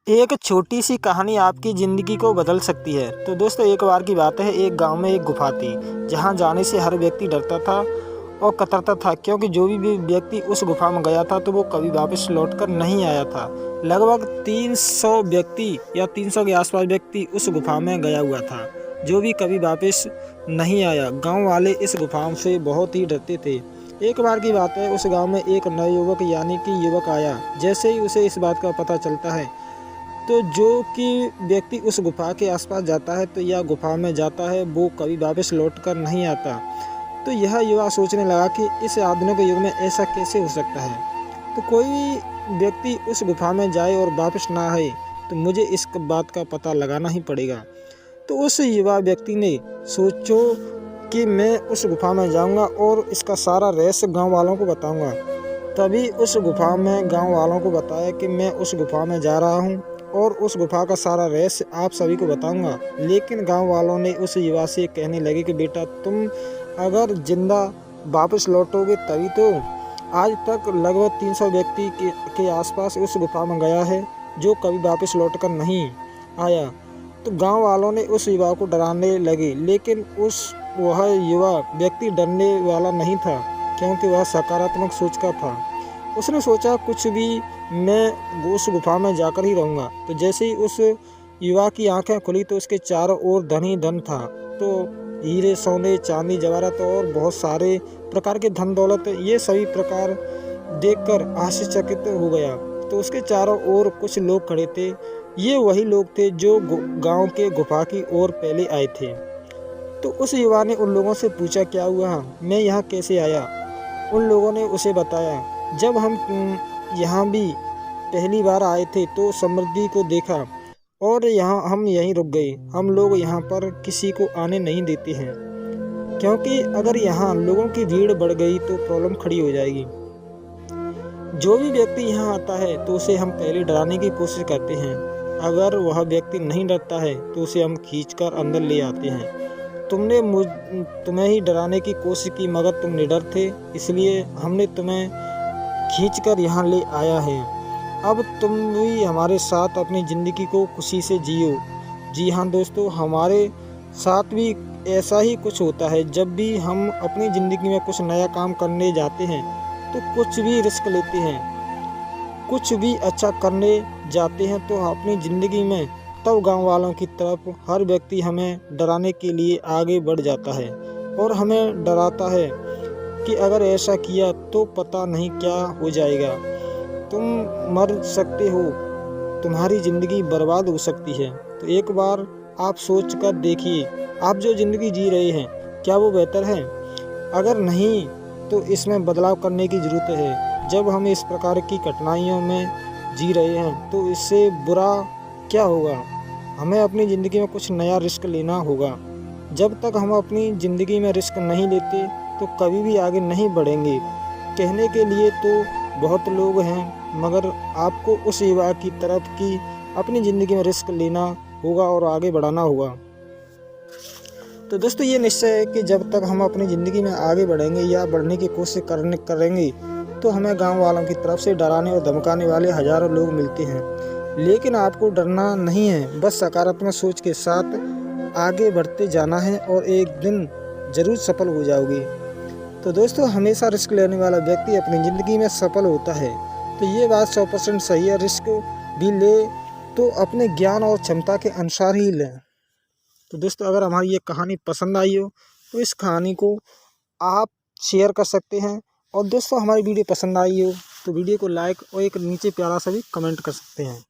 एक छोटी सी कहानी आपकी ज़िंदगी को बदल सकती है। तो दोस्तों, एक बार की बात है, एक गांव में एक गुफा थी जहां जाने से हर व्यक्ति डरता था और कतरता था, क्योंकि जो भी व्यक्ति उस गुफा में गया था तो वो कभी वापस लौटकर नहीं आया था। लगभग 300 व्यक्ति या 300 के आसपास व्यक्ति उस गुफा में गया हुआ था, जो भी कभी वापस नहीं आया। गाँव वाले इस गुफा से बहुत ही डरते थे। एक बार की बात है, उस गाँव में एक नवयुवक यानी कि युवक आया। जैसे ही उसे इस बात का पता चलता है तो जो कि व्यक्ति उस गुफा के आसपास जाता है तो या गुफा में जाता है, वो कभी वापस लौट कर नहीं आता। तो यह युवा सोचने लगा कि इस आधुनिक युग में ऐसा कैसे हो सकता है। तो कोई व्यक्ति उस गुफा में जाए और वापस ना आए, तो मुझे इस बात का पता लगाना ही पड़ेगा। तो उस युवा व्यक्ति ने सोचो कि मैं उस गुफा में जाऊंगा और इसका सारा रहस्य गांव वालों को बताऊंगा। तभी उस गुफा में गांव वालों को बताया कि मैं उस गुफा में जा रहा हूं और उस गुफा का सारा रहस्य आप सभी को बताऊंगा। लेकिन गांव वालों ने उस युवा से कहने लगे कि बेटा, तुम अगर जिंदा वापस लौटोगे तभी तो। आज तक लगभग 300 व्यक्ति के आसपास उस गुफा में गया है, जो कभी वापस लौटकर नहीं आया। तो गांव वालों ने उस युवा को डराने लगे, लेकिन वह युवा व्यक्ति डरने वाला नहीं था, क्योंकि वह सकारात्मक सोच का था। उसने सोचा, कुछ भी, मैं उस गुफा में जाकर ही रहूँगा। तो जैसे ही उस युवा की आंखें खुली तो उसके चारों ओर धन ही धन था। तो हीरे, सोने, चांदी, जवाहरात और बहुत सारे प्रकार के धन दौलत, ये सभी प्रकार देखकर आश्चर्यचकित हो गया। तो उसके चारों ओर कुछ लोग खड़े थे। ये वही लोग थे जो गांव के गुफा की ओर पहले आए थे। तो उस युवा ने उन लोगों से पूछा, क्या हुआ, मैं यहाँ कैसे आया। उन लोगों ने उसे बताया, जब हम यहाँ भी पहली बार आए थे तो समृद्धि को देखा और हम यहीं रुक गए। हम लोग यहाँ पर किसी को आने नहीं देते हैं, क्योंकि अगर यहाँ लोगों की भीड़ बढ़ गई तो प्रॉब्लम खड़ी हो जाएगी। जो भी व्यक्ति यहाँ आता है तो उसे हम पहले डराने की कोशिश करते हैं। अगर वह व्यक्ति नहीं डरता है तो उसे हम खींचकर अंदर ले आते हैं। तुम्हें ही डराने की कोशिश की, मगर तुम निडर थे, इसलिए हमने तुम्हें खींचकर यहाँ ले आया है। अब तुम भी हमारे साथ अपनी ज़िंदगी को खुशी से जियो। जी हाँ दोस्तों, हमारे साथ भी ऐसा ही कुछ होता है। जब भी हम अपनी ज़िंदगी में कुछ नया काम करने जाते हैं तो कुछ भी रिस्क लेते हैं, कुछ भी अच्छा करने जाते हैं तो अपनी ज़िंदगी में, तब गांव वालों की तरफ हर व्यक्ति हमें डराने के लिए आगे बढ़ जाता है और हमें डराता है कि अगर ऐसा किया तो पता नहीं क्या हो जाएगा, तुम मर सकते हो, तुम्हारी ज़िंदगी बर्बाद हो सकती है। तो एक बार आप सोच कर देखिए, आप जो ज़िंदगी जी रहे हैं क्या वो बेहतर है? अगर नहीं तो इसमें बदलाव करने की ज़रूरत है। जब हम इस प्रकार की कठिनाइयों में जी रहे हैं तो इससे बुरा क्या होगा? हमें अपनी ज़िंदगी में कुछ नया रिस्क लेना होगा। जब तक हम अपनी ज़िंदगी में रिस्क नहीं लेते तो कभी भी आगे नहीं बढ़ेंगे। कहने के लिए तो बहुत लोग हैं, मगर आपको उस युवा की तरफ की अपनी ज़िंदगी में रिस्क लेना होगा और आगे बढ़ाना होगा। तो दोस्तों, ये निश्चय है कि जब तक हम अपनी ज़िंदगी में आगे बढ़ेंगे या बढ़ने की कोशिश करेंगे तो हमें गांव वालों की तरफ से डराने और धमकाने वाले हज़ारों लोग मिलते हैं। लेकिन आपको डरना नहीं है, बस सकारात्मक सोच के साथ आगे बढ़ते जाना है और एक दिन ज़रूर सफल हो जाओगे। तो दोस्तों, हमेशा रिस्क लेने वाला व्यक्ति अपनी ज़िंदगी में सफल होता है। तो ये बात 100% सही है। रिस्क भी ले तो अपने ज्ञान और क्षमता के अनुसार ही लें। तो दोस्तों, अगर हमारी ये कहानी पसंद आई हो तो इस कहानी को आप शेयर कर सकते हैं। और दोस्तों, हमारी वीडियो पसंद आई हो तो वीडियो को लाइक और एक नीचे प्यारा सा भी कमेंट कर सकते हैं।